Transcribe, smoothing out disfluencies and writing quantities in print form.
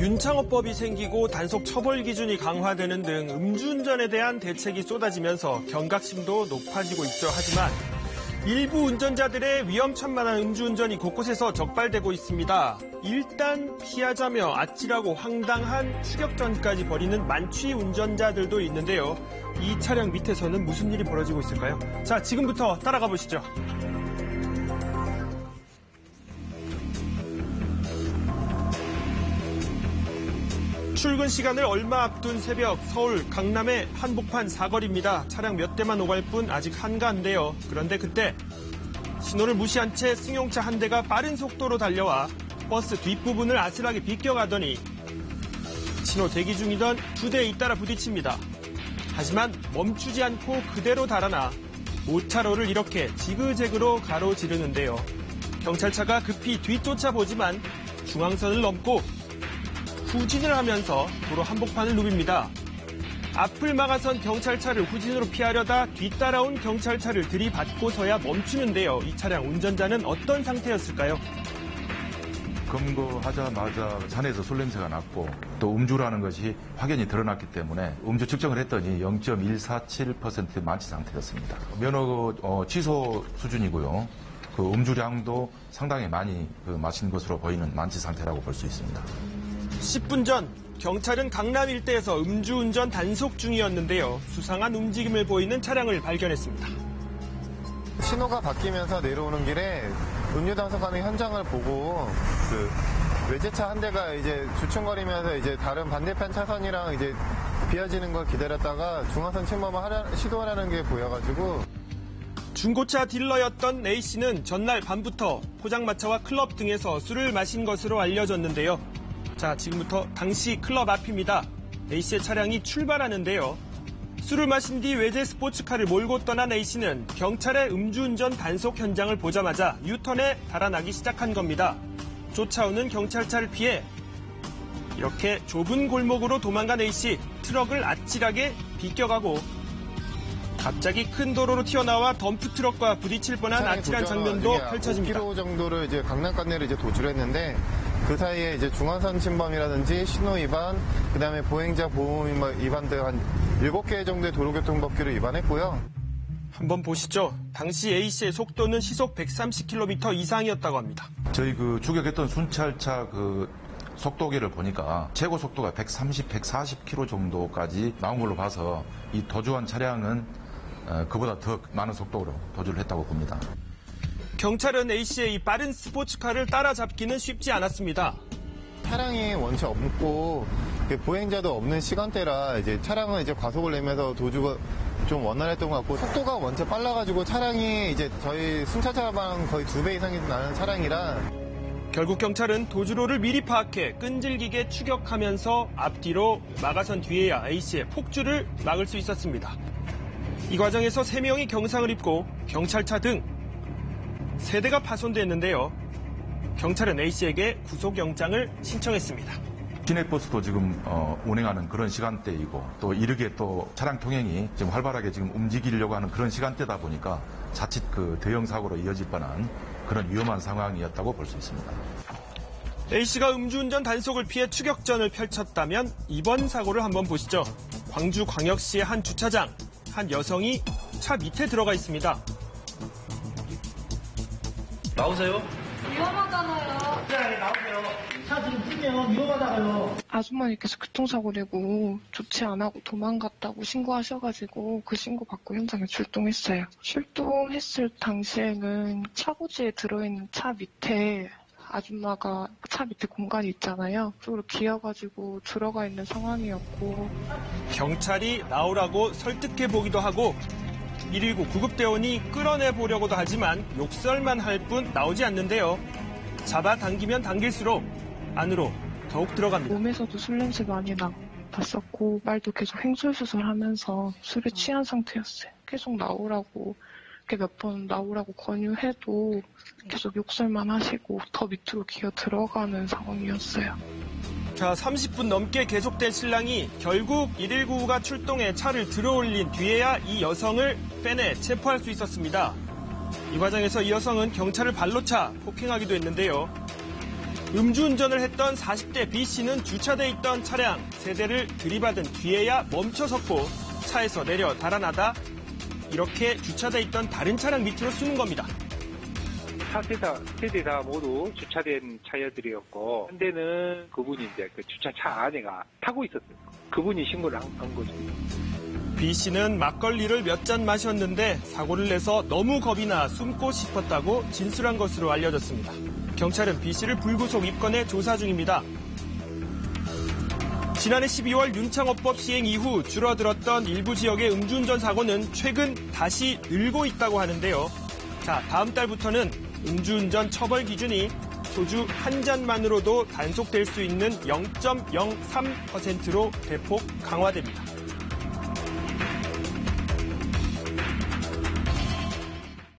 윤창호법이 생기고 단속 처벌 기준이 강화되는 등 음주운전에 대한 대책이 쏟아지면서 경각심도 높아지고 있죠. 하지만 일부 운전자들의 위험천만한 음주운전이 곳곳에서 적발되고 있습니다. 일단 피하자며 아찔하고 황당한 추격전까지 벌이는 만취 운전자들도 있는데요. 이 차량 밑에서는 무슨 일이 벌어지고 있을까요? 자, 지금부터 따라가 보시죠. 출근 시간을 얼마 앞둔 새벽 서울 강남의 한복판 사거리입니다. 차량 몇 대만 오갈 뿐 아직 한가한데요. 그런데 그때 신호를 무시한 채 승용차 한 대가 빠른 속도로 달려와 버스 뒷부분을 아슬하게 비껴가더니 신호 대기 중이던 두 대에 잇따라 부딪힙니다. 하지만 멈추지 않고 그대로 달아나 5차로를 이렇게 지그재그로 가로지르는데요. 경찰차가 급히 뒤쫓아 보지만 중앙선을 넘고 후진을 하면서 도로 한복판을 누빕니다. 앞을 막아선 경찰차를 후진으로 피하려다 뒤따라온 경찰차를 들이받고서야 멈추는데요. 이 차량 운전자는 어떤 상태였을까요? 검거하자마자 잔에서 술 냄새가 났고 또 음주라는 것이 확연히 드러났기 때문에 음주 측정을 했더니 0.147% 만취 상태였습니다. 면허 취소 수준이고요. 그 음주량도 상당히 많이 마신 것으로 보이는 만취 상태라고 볼 수 있습니다. 10분 전 경찰은 강남 일대에서 음주운전 단속 중이었는데요. 수상한 움직임을 보이는 차량을 발견했습니다. 신호가 바뀌면서 내려오는 길에 음주 단속하는 현장을 보고 외제차 한 대가 이제 주춤거리면서 이제 다른 반대편 차선이랑 이제 비어지는 걸 기다렸다가 중앙선 침범을 시도하려는 게 보여가지고. 중고차 딜러였던 A씨는 전날 밤부터 포장마차와 클럽 등에서 술을 마신 것으로 알려졌는데요. 자, 지금부터 당시 클럽 앞입니다. A씨의 차량이 출발하는데요. 술을 마신 뒤 외제 스포츠카를 몰고 떠난 A씨는 경찰의 음주운전 단속 현장을 보자마자 유턴에 달아나기 시작한 겁니다. 쫓아오는 경찰차를 피해 이렇게 좁은 골목으로 도망간 A씨, 트럭을 아찔하게 비껴가고 갑자기 큰 도로로 튀어나와 덤프트럭과 부딪힐 뻔한 아찔한 장면도 펼쳐집니다. 5km 정도를 이제 강남간내를 이제 도주했는데 그 사이에 이제 중앙선 침범이라든지 신호 위반, 그다음에 보행자 보호 위반 등 한 7개 정도의 도로교통법규를 위반했고요. 한번 보시죠. 당시 A씨의 속도는 시속 130km 이상이었다고 합니다. 저희 추격했던 순찰차 속도계를 보니까 최고 속도가 130, 140km 정도까지 나온 걸로 봐서 이 도주한 차량은 그보다 더 많은 속도로 도주를 했다고 봅니다. 경찰은 A씨의 이 빠른 스포츠카를 따라잡기는 쉽지 않았습니다. 차량이 원체 없고 보행자도 없는 시간대라 이제 차량은 이제 과속을 내면서 도주가 좀 원활했던 것 같고 속도가 원체 빨라가지고 차량이 이제 저희 순찰차랑 거의 2배 이상이 나는 차량이라 결국 경찰은 도주로를 미리 파악해 끈질기게 추격하면서 앞뒤로 막아선 뒤에야 A씨의 폭주를 막을 수 있었습니다. 이 과정에서 3명이 경상을 입고 경찰차 등 3대가 파손됐는데요. 경찰은 A씨에게 구속영장을 신청했습니다. 시내버스도 지금 운행하는 그런 시간대이고 또 이르게 또 차량 통행이 지금 활발하게 지금 움직이려고 하는 그런 시간대다 보니까 자칫 대형 사고로 이어질 뻔한 그런 위험한 상황이었다고 볼 수 있습니다. A씨가 음주운전 단속을 피해 추격전을 펼쳤다면 이번 사고를 한번 보시죠. 광주광역시의 한 주차장, 한 여성이 차 밑에 들어가 있습니다. 나오세요. 위험하잖아요. 네, 나오세요. 차 지금 뛰면 위험하잖아요. 아주머니께서 교통사고 내고 조치 안 하고 도망갔다고 신고하셔가지고 그 신고 받고 현장에 출동했어요. 출동했을 당시에는 차고지에 들어있는 차 밑에 아줌마가 차 밑에 공간이 있잖아요. 그쪽으로 기어가지고 들어가 있는 상황이었고 경찰이 나오라고 설득해보기도 하고 119 구급대원이 끌어내보려고도 하지만 욕설만 할 뿐 나오지 않는데요. 잡아당기면 당길수록 안으로 더욱 들어갑니다. 몸에서도 술 냄새 많이 났었고 말도 계속 횡설수설하면서 술에 취한 상태였어요. 계속 나오라고 몇 번 나오라고 권유해도 계속 욕설만 하시고 더 밑으로 기어 들어가는 상황이었어요. 자, 30분 넘게 계속된 실랑이 결국 119가 출동해 차를 들어올린 뒤에야 이 여성을 빼내 체포할 수 있었습니다. 이 과정에서 이 여성은 경찰을 발로 차 폭행하기도 했는데요. 음주운전을 했던 40대 B씨는 주차돼 있던 차량 3대를 들이받은 뒤에야 멈춰섰고 차에서 내려 달아나다 이렇게 주차돼 있던 다른 차량 밑으로 숨은 겁니다. 4세대 다 모두 주차된 차량들이었고 한 대는 그분이 이제 그 주차차 안에가 타고 있었어요. 그분이 신고를 한 거죠. B씨는 막걸리를 몇 잔 마셨는데 사고를 내서 너무 겁이 나 숨고 싶었다고 진술한 것으로 알려졌습니다. 경찰은 B씨를 불구속 입건해 조사 중입니다. 지난해 12월 윤창호법 시행 이후 줄어들었던 일부 지역의 음주운전 사고는 최근 다시 늘고 있다고 하는데요. 자, 다음 달부터는 음주운전 처벌 기준이 소주 한 잔만으로도 단속될 수 있는 0.03%로 대폭 강화됩니다.